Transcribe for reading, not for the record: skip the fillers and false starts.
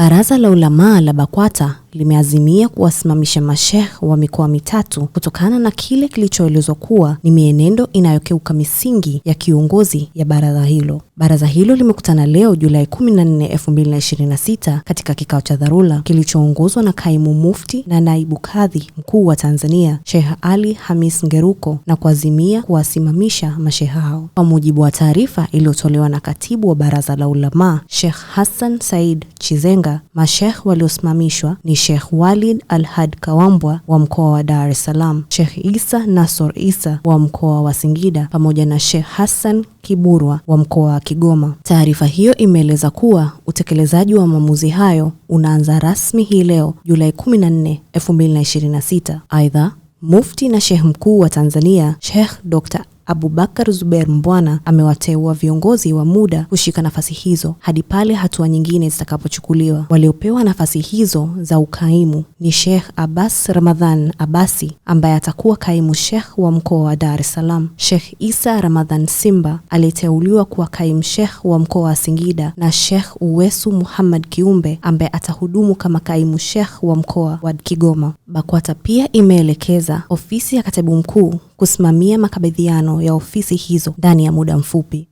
Baraza la Ulamaa la BAKWATA limeazimia kuwasimamisha masheikh wa mikoa mitatu kutokana na kile kilichoelezwa kuwa ni mienendo inayokeuka misingi ya kiongozi ya baraza hilo. Baraza hilo limekutana leo Julai 14, 2026 katika kikao cha dharura kilichoongozwa na Kaimu Mufti na Naibu Kadhi Mkuu wa Tanzania, Sheikh Ali Hamis Ngeruko, na kuazimia kuwasimamisha masheikh hao. Kwa mujibu wa taarifa iliyotolewa na Katibu wa Baraza la Ulamaa, Sheikh Hassan Said Chizenga, masheikh waliosimamishwa ni Sheikh Walid Al-Had Kawambwa wa mkoa wa Dar es Salaam, Sheikh Isa Nasor Isa wa mkoa wa Singida, pamoja na Sheikh Hassan Kiburwa wa mkoa wa Kigoma. Taarifa hiyo imeeleza kuwa utekelezaji wa maamuzi hayo unaanza rasmi hii leo Julai 14, 2026. Aidha, Mufti na Sheikh Mkuu wa Tanzania, Sheikh Dr. Abubakar Zubeir Mbwana, amewateua viongozi wa muda kushika nafasi hizo hadi pale hatua nyingine zitakapochukuliwa. Waliopewa nafasi hizo za ukaimu ni Sheikh Abbas Ramadhan Abasi ambaye atakuwa kaimu sheikh wa mkoa wa Dar es Salaam, Sheikh Isa Ramadhan Simba aliteuliwa kuwa kaimu sheikh wa mkoa wa Singida, na Sheikh Uwesu Muhammad Kiumbe ambaye atahudumu kama kaimu sheikh wa mkoa wa Kigoma. BAKWATA pia imeelekeza ofisi ya Katibu Mkuu kusimamia makabidhiano ya ofisi hizo ndani ya muda mfupi.